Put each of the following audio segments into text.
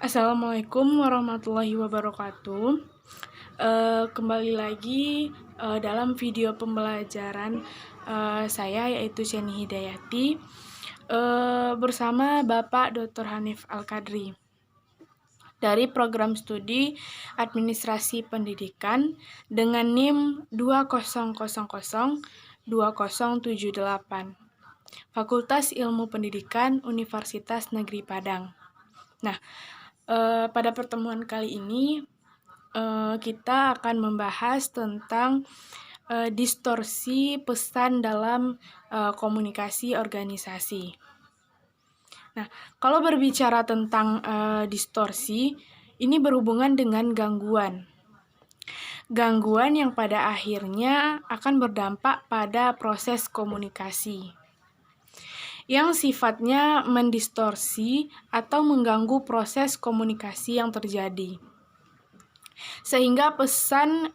Assalamualaikum warahmatullahi wabarakatuh. Kembali lagi dalam video pembelajaran saya yaitu Sheni Hidayati bersama Bapak Dr. Hanif Al-Kadri dari program studi Administrasi Pendidikan dengan NIM 20002078 Fakultas Ilmu Pendidikan Universitas Negeri Padang. Nah, pada pertemuan kali ini kita akan membahas tentang distorsi pesan dalam komunikasi organisasi. Nah, kalau berbicara tentang distorsi, ini berhubungan dengan gangguan. Gangguan yang pada akhirnya akan berdampak pada proses komunikasi yang sifatnya mendistorsi atau mengganggu proses komunikasi yang terjadi. Sehingga pesan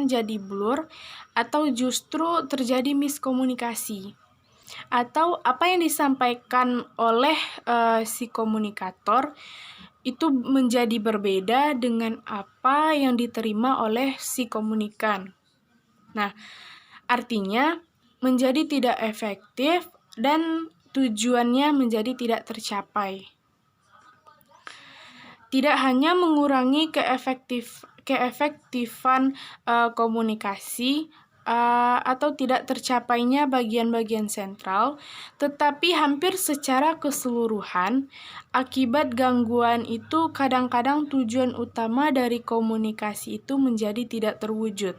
jadi blur atau justru terjadi miskomunikasi. Atau apa yang disampaikan oleh si komunikator itu menjadi berbeda dengan apa yang diterima oleh si komunikan. Nah, artinya menjadi tidak efektif dan tujuannya menjadi tidak tercapai. Tidak hanya mengurangi keefektifan komunikasi atau tidak tercapainya bagian-bagian sentral, tetapi hampir secara keseluruhan, akibat gangguan itu kadang-kadang tujuan utama dari komunikasi itu menjadi tidak terwujud.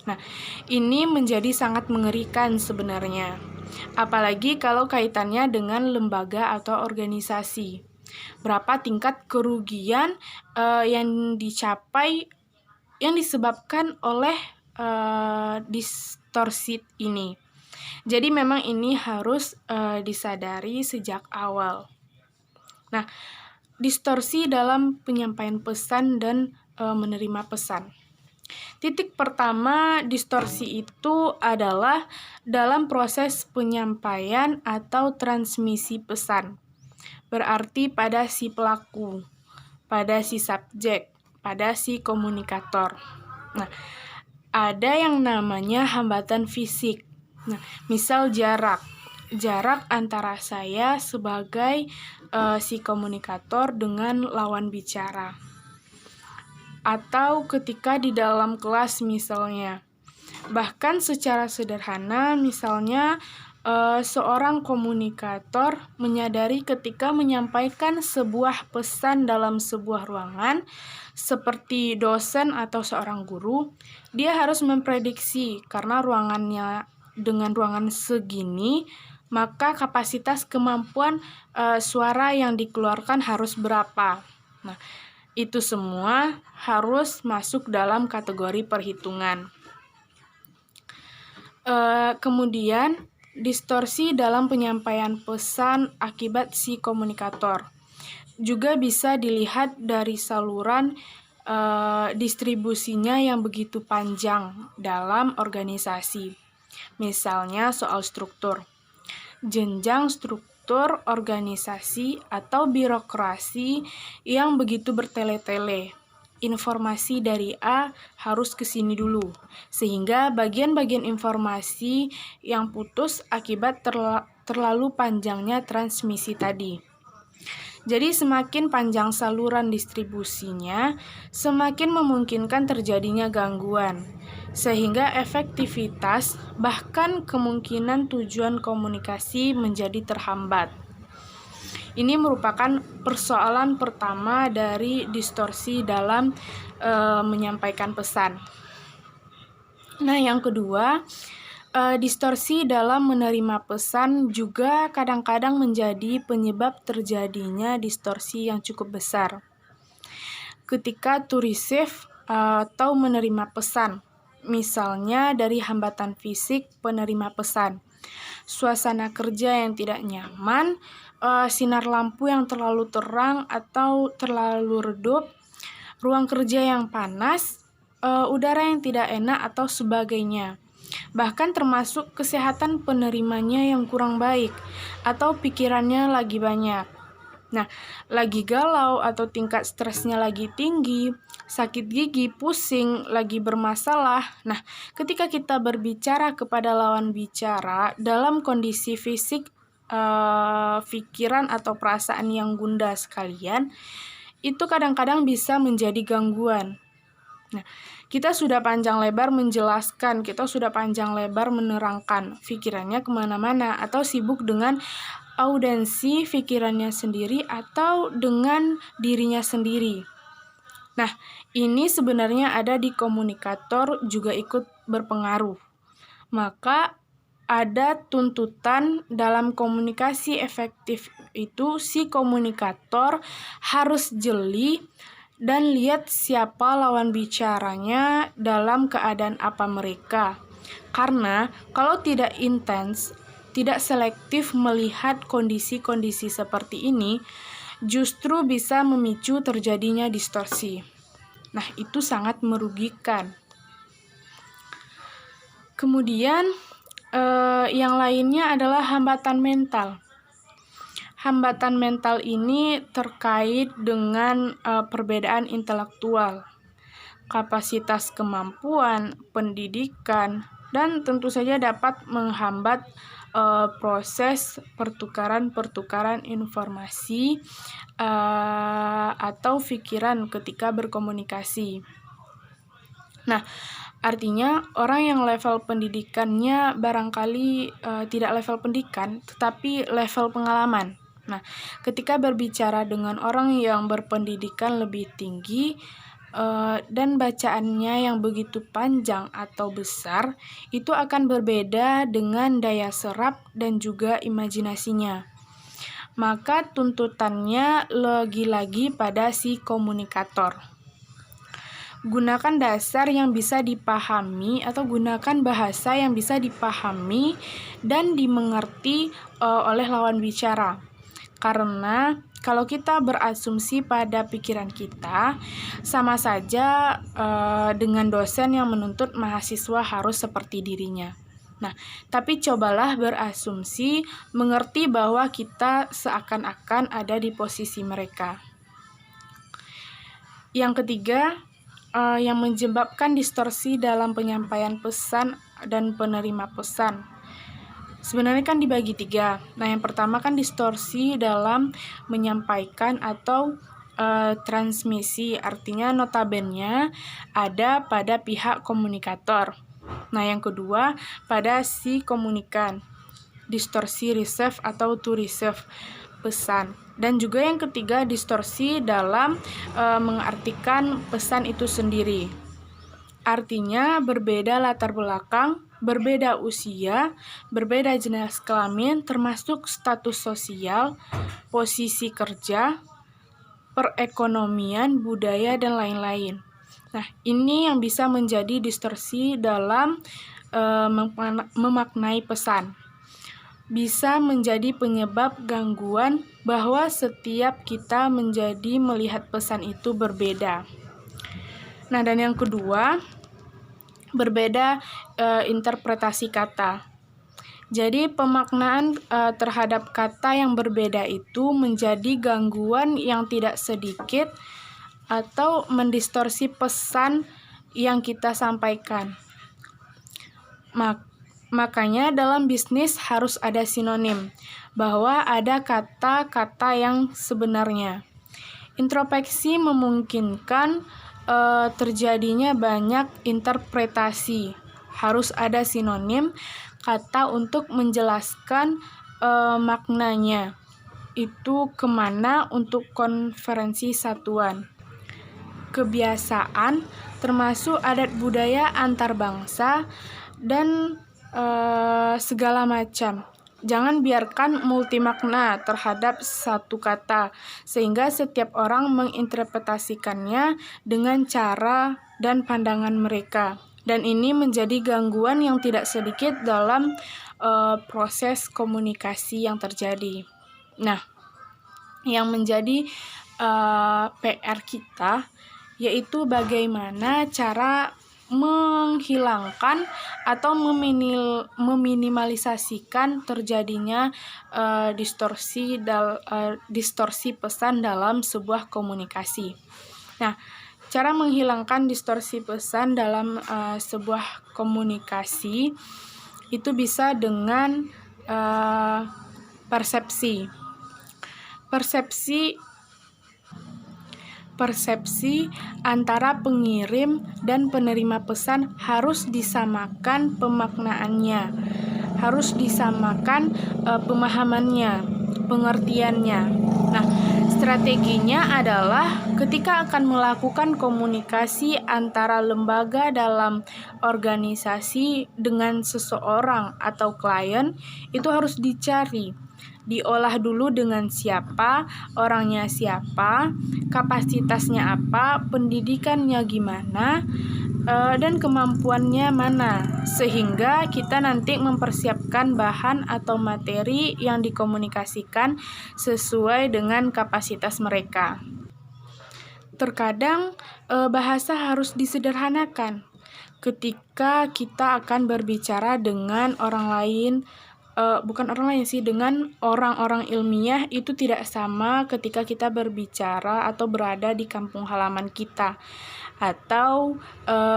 Nah, ini menjadi sangat mengerikan sebenarnya. Apalagi kalau kaitannya dengan lembaga atau organisasi. Berapa tingkat kerugian yang dicapai yang disebabkan oleh distorsi ini. Jadi memang ini harus disadari sejak awal. Nah, distorsi dalam penyampaian pesan dan menerima pesan. Titik pertama distorsi itu adalah dalam proses penyampaian atau transmisi pesan. Berarti pada si pelaku, pada si subjek, pada si komunikator. Nah, ada yang namanya hambatan fisik. Nah, misal jarak antara saya sebagai si komunikator dengan lawan bicara. Atau ketika di dalam kelas misalnya. Bahkan secara sederhana misalnya seorang komunikator menyadari ketika menyampaikan sebuah pesan dalam sebuah ruangan seperti dosen atau seorang guru, dia harus memprediksi karena ruangannya dengan ruangan segini, maka kapasitas kemampuan suara yang dikeluarkan harus berapa. Nah, itu semua harus masuk dalam kategori perhitungan. Kemudian, distorsi dalam penyampaian pesan akibat si komunikator juga bisa dilihat dari saluran distribusinya yang begitu panjang dalam organisasi. Misalnya soal struktur. Jenjang struktur organisasi atau birokrasi yang begitu bertele-tele. Informasi dari A harus ke sini dulu, sehingga bagian-bagian informasi yang putus akibat terlalu panjangnya transmisi tadi. Jadi semakin panjang saluran distribusinya, semakin memungkinkan terjadinya gangguan, sehingga efektivitas bahkan kemungkinan tujuan komunikasi menjadi terhambat. Ini merupakan persoalan pertama dari distorsi dalam menyampaikan pesan. Nah, yang kedua, distorsi dalam menerima pesan juga kadang-kadang menjadi penyebab terjadinya distorsi yang cukup besar. Ketika to receive atau menerima pesan, misalnya dari hambatan fisik penerima pesan, suasana kerja yang tidak nyaman, sinar lampu yang terlalu terang atau terlalu redup, ruang kerja yang panas, udara yang tidak enak atau sebagainya. Bahkan termasuk kesehatan penerimanya yang kurang baik atau pikirannya lagi banyak. Nah, lagi galau atau tingkat stresnya lagi tinggi, sakit gigi, pusing, lagi bermasalah. Nah, ketika kita berbicara kepada lawan bicara dalam kondisi fisik, pikiran atau perasaan yang gundah sekalian, itu kadang-kadang bisa menjadi gangguan. Nah, kita sudah panjang lebar menjelaskan, kita sudah panjang lebar menerangkan, pikirannya kemana-mana, atau sibuk dengan audensi pikirannya sendiri atau dengan dirinya sendiri. Nah, ini sebenarnya ada di komunikator juga ikut berpengaruh. Maka ada tuntutan dalam komunikasi efektif itu si komunikator harus jeli dan lihat siapa lawan bicaranya dalam keadaan apa mereka. Karena kalau tidak intens, tidak selektif melihat kondisi-kondisi seperti ini, justru bisa memicu terjadinya distorsi. Nah, itu sangat merugikan. Kemudian, yang lainnya adalah hambatan mental. Hambatan mental ini terkait dengan perbedaan intelektual, kapasitas kemampuan, pendidikan, dan tentu saja dapat menghambat proses pertukaran informasi atau pikiran ketika berkomunikasi. Nah, artinya orang yang level pendidikannya barangkali tidak level pendidikan, tetapi level pengalaman. Nah, ketika berbicara dengan orang yang berpendidikan lebih tinggi dan bacaannya yang begitu panjang atau besar, itu akan berbeda dengan daya serap dan juga imajinasinya. Maka tuntutannya lagi-lagi pada si komunikator. Gunakan dasar yang bisa dipahami atau gunakan bahasa yang bisa dipahami dan dimengerti oleh lawan bicara. Karena kalau kita berasumsi pada pikiran kita, sama saja dengan dosen yang menuntut mahasiswa harus seperti dirinya. Nah, tapi cobalah berasumsi, mengerti bahwa kita seakan-akan ada di posisi mereka. Yang ketiga, yang menyebabkan distorsi dalam penyampaian pesan dan penerima pesan. Sebenarnya kan dibagi 3. Nah, yang pertama kan distorsi dalam menyampaikan atau transmisi, artinya notabene ada pada pihak komunikator. Nah, yang kedua pada si komunikan, distorsi receive atau to receive pesan. Dan juga yang ketiga distorsi dalam mengartikan pesan itu sendiri. Artinya berbeda latar belakang, berbeda usia, berbeda jenis kelamin, termasuk status sosial, posisi kerja, perekonomian, budaya, dan lain-lain. Nah, ini yang bisa menjadi distorsi dalam memaknai pesan. Bisa menjadi penyebab gangguan bahwa setiap kita menjadi melihat pesan itu berbeda. Nah, dan yang kedua, berbeda interpretasi kata. Jadi pemaknaan terhadap kata yang berbeda itu menjadi gangguan yang tidak sedikit atau mendistorsi pesan yang kita sampaikan. Makanya dalam bisnis harus ada sinonim, bahwa ada kata-kata yang sebenarnya. Introspeksi memungkinkan terjadinya banyak interpretasi. Harus ada sinonim kata untuk menjelaskan maknanya. Itu kemana untuk konferensi satuan. Kebiasaan termasuk adat budaya antar bangsa dan segala macam. Jangan biarkan multimakna terhadap satu kata, sehingga setiap orang menginterpretasikannya dengan cara dan pandangan mereka. Dan ini menjadi gangguan yang tidak sedikit dalam proses komunikasi yang terjadi. Nah, yang menjadi PR kita yaitu bagaimana cara menghilangkan atau meminimalisasikan terjadinya distorsi pesan dalam sebuah komunikasi. Nah, cara menghilangkan distorsi pesan dalam sebuah komunikasi itu bisa dengan persepsi. Persepsi antara pengirim dan penerima pesan harus disamakan pemaknaannya, harus disamakan pemahamannya, pengertiannya. Nah, strateginya adalah ketika akan melakukan komunikasi antara lembaga dalam organisasi dengan seseorang atau klien, itu harus diolah dulu dengan siapa, orangnya siapa, kapasitasnya apa, pendidikannya gimana, dan kemampuannya mana, sehingga kita nanti mempersiapkan bahan atau materi yang dikomunikasikan sesuai dengan kapasitas mereka. Terkadang bahasa harus disederhanakan ketika kita akan berbicara dengan orang lain. Dengan orang-orang ilmiah itu tidak sama ketika kita berbicara atau berada di kampung halaman kita atau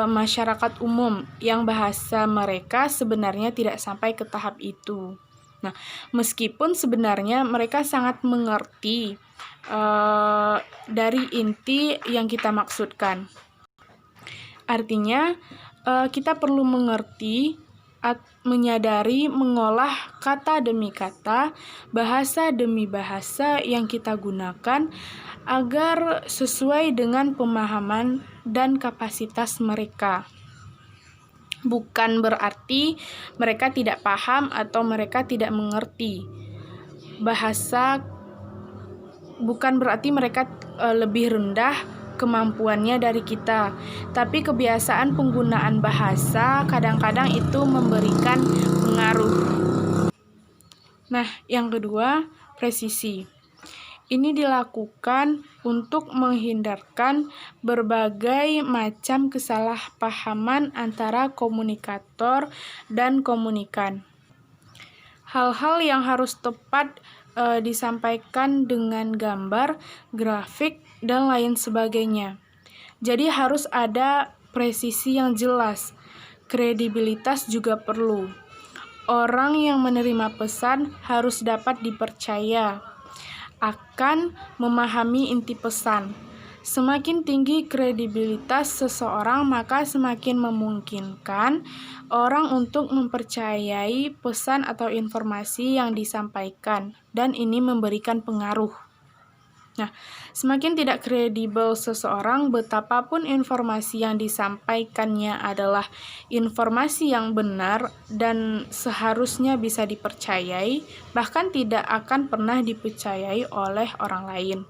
masyarakat umum yang bahasa mereka sebenarnya tidak sampai ke tahap itu. Nah, meskipun sebenarnya mereka sangat mengerti dari inti yang kita maksudkan. Artinya, kita perlu mengerti, menyadari, mengolah kata demi kata, bahasa demi bahasa yang kita gunakan agar sesuai dengan pemahaman dan kapasitas mereka. Bukan berarti mereka tidak paham atau mereka tidak mengerti bahasa, bukan berarti mereka lebih rendah kemampuannya dari kita, tapi kebiasaan penggunaan bahasa kadang-kadang itu memberikan pengaruh. Nah, yang kedua, presisi. Ini dilakukan untuk menghindarkan berbagai macam kesalahpahaman antara komunikator dan komunikan. Hal-hal yang harus tepat disampaikan dengan gambar, grafik, dan lain sebagainya. Jadi harus ada presisi yang jelas. Kredibilitas juga perlu. Orang yang menerima pesan harus dapat dipercaya, akan memahami inti pesan. Semakin tinggi kredibilitas seseorang, maka semakin memungkinkan orang untuk mempercayai pesan atau informasi yang disampaikan, dan ini memberikan pengaruh. Nah, semakin tidak kredibel seseorang, betapapun informasi yang disampaikannya adalah informasi yang benar dan seharusnya bisa dipercayai, bahkan tidak akan pernah dipercayai oleh orang lain.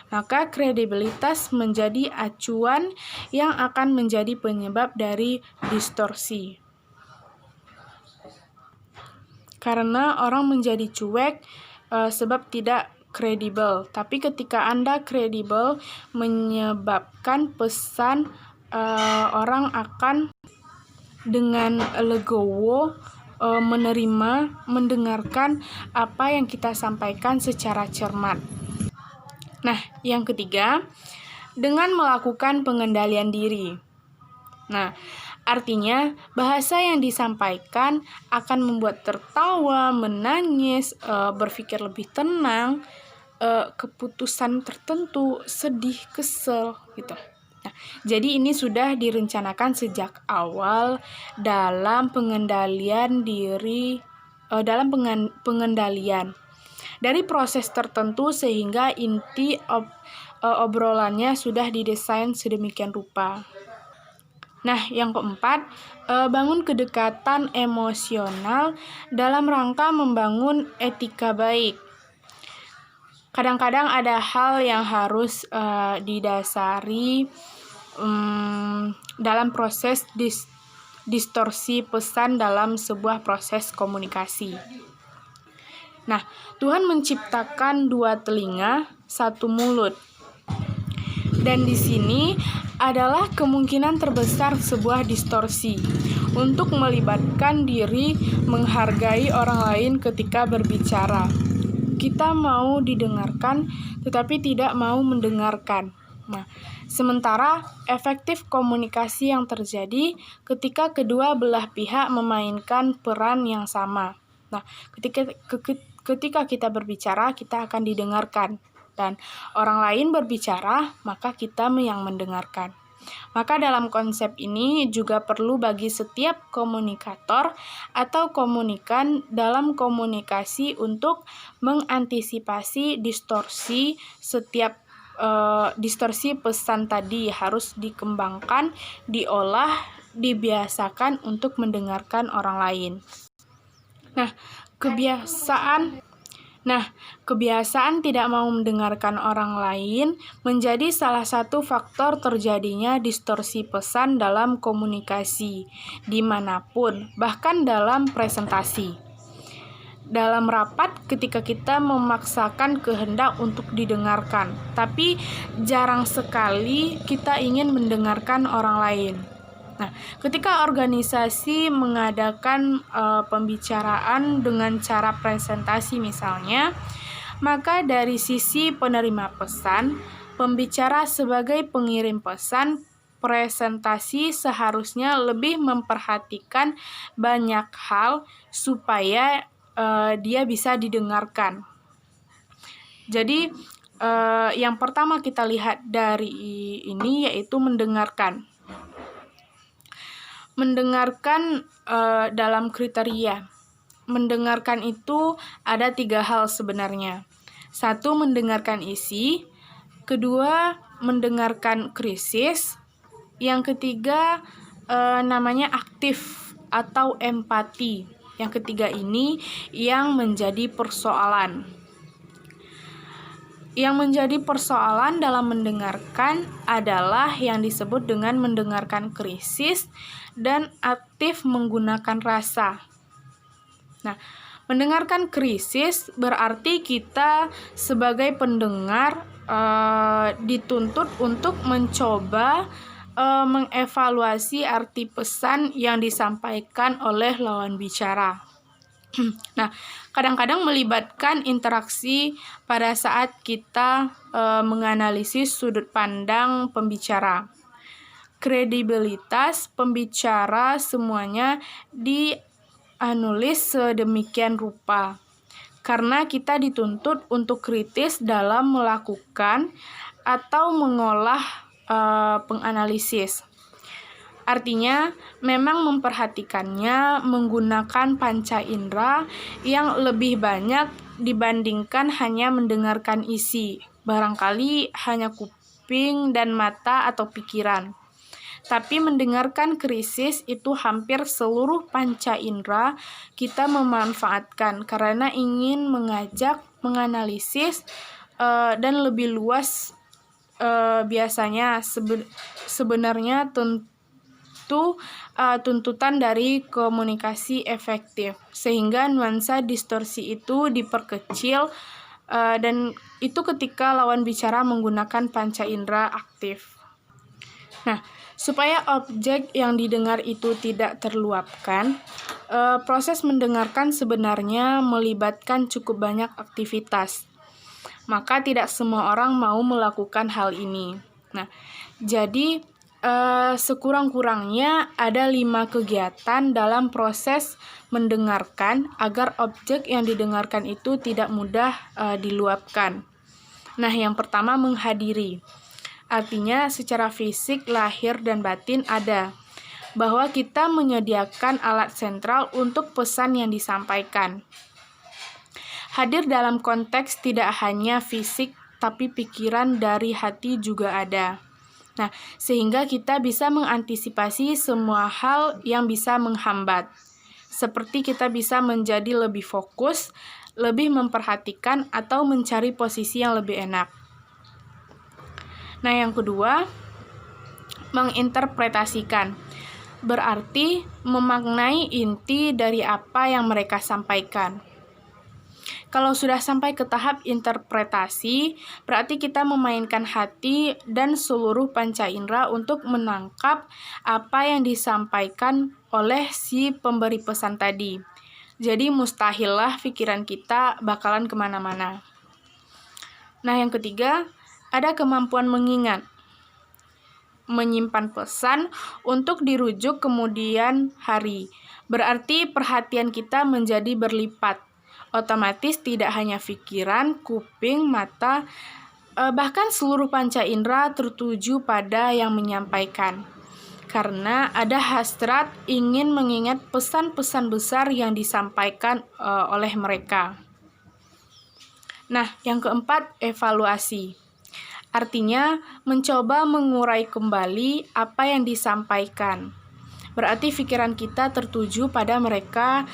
Maka kredibilitas menjadi acuan yang akan menjadi penyebab dari distorsi. Karena orang menjadi cuek sebab tidak kredibel. Tapi ketika Anda kredibel, menyebabkan pesan orang akan dengan legowo menerima, mendengarkan apa yang kita sampaikan secara cermat. Nah, yang ketiga, dengan melakukan pengendalian diri. Nah, artinya bahasa yang disampaikan akan membuat tertawa, menangis, berpikir lebih tenang, keputusan tertentu, sedih, kesel, gitu. Nah, jadi ini sudah direncanakan sejak awal dalam pengendalian diri, pengendalian. Dari proses tertentu sehingga inti obrolannya sudah didesain sedemikian rupa. Nah, yang keempat, bangun kedekatan emosional dalam rangka membangun etika baik. Kadang-kadang ada hal yang harus didasari dalam proses distorsi pesan dalam sebuah proses komunikasi. Nah, Tuhan menciptakan 2 telinga, 1 mulut. Dan di sini adalah kemungkinan terbesar sebuah distorsi untuk melibatkan diri menghargai orang lain ketika berbicara. Kita mau didengarkan tetapi tidak mau mendengarkan. Nah, sementara efektif komunikasi yang terjadi ketika kedua belah pihak memainkan peran yang sama. Nah, ketika kita berbicara, kita akan didengarkan. Dan orang lain berbicara, maka kita yang mendengarkan. Maka dalam konsep ini juga perlu bagi setiap komunikator atau komunikan dalam komunikasi untuk mengantisipasi distorsi distorsi pesan tadi harus dikembangkan, diolah, dibiasakan untuk mendengarkan orang lain. Kebiasaan tidak mau mendengarkan orang lain menjadi salah satu faktor terjadinya distorsi pesan dalam komunikasi, dimanapun, bahkan dalam presentasi. Dalam rapat, ketika kita memaksakan kehendak untuk didengarkan, tapi jarang sekali kita ingin mendengarkan orang lain. Nah, ketika organisasi mengadakan pembicaraan dengan cara presentasi misalnya, maka dari sisi penerima pesan, pembicara sebagai pengirim pesan, presentasi seharusnya lebih memperhatikan banyak hal supaya dia bisa didengarkan. Jadi, yang pertama kita lihat dari ini yaitu mendengarkan. Mendengarkan dalam kriteria. Mendengarkan itu ada 3 hal sebenarnya. 1, mendengarkan isi. 2, mendengarkan krisis. Yang ketiga, namanya aktif atau empati. Yang ketiga ini yang menjadi persoalan. Yang menjadi persoalan dalam mendengarkan adalah yang disebut dengan mendengarkan krisis dan aktif menggunakan rasa. Nah, mendengarkan krisis berarti kita sebagai pendengar dituntut untuk mencoba mengevaluasi arti pesan yang disampaikan oleh lawan bicara. Nah, kadang-kadang melibatkan interaksi pada saat kita menganalisis sudut pandang pembicara. Kredibilitas pembicara semuanya dianulis sedemikian rupa. Karena kita dituntut untuk kritis dalam melakukan atau mengolah penganalisis. Artinya, memang memperhatikannya menggunakan panca indera yang lebih banyak dibandingkan hanya mendengarkan isi, barangkali hanya kuping dan mata atau pikiran. Tapi mendengarkan krisis itu hampir seluruh panca indera kita memanfaatkan karena ingin mengajak, menganalisis, dan lebih luas biasanya sebenarnya tuntutan dari komunikasi efektif, sehingga nuansa distorsi itu diperkecil dan itu ketika lawan bicara menggunakan panca indera aktif. Nah, supaya objek yang didengar itu tidak terluapkan, proses mendengarkan sebenarnya melibatkan cukup banyak aktivitas. Maka tidak semua orang mau melakukan hal ini. Nah, jadi sekurang-kurangnya ada 5 kegiatan dalam proses mendengarkan agar objek yang didengarkan itu tidak mudah diluapkan. Nah, yang pertama menghadiri. Artinya secara fisik, lahir, dan batin ada. Bahwa kita menyediakan alat sentral untuk pesan yang disampaikan. Hadir dalam konteks tidak hanya fisik, tapi pikiran dari hati juga ada. Nah, sehingga kita bisa mengantisipasi semua hal yang bisa menghambat. Seperti kita bisa menjadi lebih fokus, lebih memperhatikan, atau mencari posisi yang lebih enak. Nah, yang kedua, menginterpretasikan. Berarti memaknai inti dari apa yang mereka sampaikan. Kalau sudah sampai ke tahap interpretasi, berarti kita memainkan hati dan seluruh panca indera untuk menangkap apa yang disampaikan oleh si pemberi pesan tadi. Jadi mustahillah pikiran kita bakalan kemana-mana. Nah, yang ketiga, ada kemampuan mengingat. Menyimpan pesan untuk dirujuk kemudian hari. Berarti perhatian kita menjadi berlipat. Otomatis tidak hanya pikiran, kuping, mata, bahkan seluruh panca indera tertuju pada yang menyampaikan. Karena ada hasrat ingin mengingat pesan-pesan besar yang disampaikan oleh mereka. Nah, yang keempat, evaluasi. Artinya, mencoba mengurai kembali apa yang disampaikan. Berarti pikiran kita tertuju pada mereka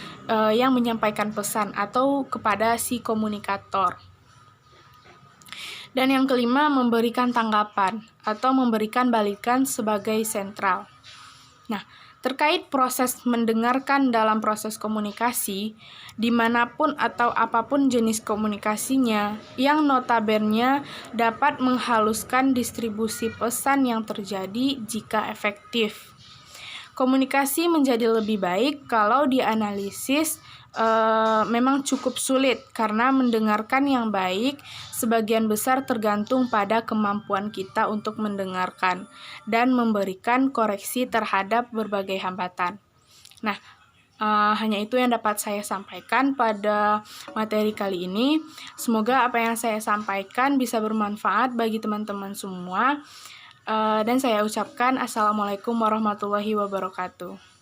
yang menyampaikan pesan atau kepada si komunikator. Dan yang kelima, memberikan tanggapan atau memberikan balikan sebagai sentral. Nah, terkait proses mendengarkan dalam proses komunikasi, dimanapun atau apapun jenis komunikasinya, yang notabene dapat menghaluskan distribusi pesan yang terjadi jika efektif. Komunikasi menjadi lebih baik kalau dianalisis memang cukup sulit karena mendengarkan yang baik sebagian besar tergantung pada kemampuan kita untuk mendengarkan dan memberikan koreksi terhadap berbagai hambatan. Nah, hanya itu yang dapat saya sampaikan pada materi kali ini. Semoga apa yang saya sampaikan bisa bermanfaat bagi teman-teman semua. Dan saya ucapkan Assalamualaikum warahmatullahi wabarakatuh.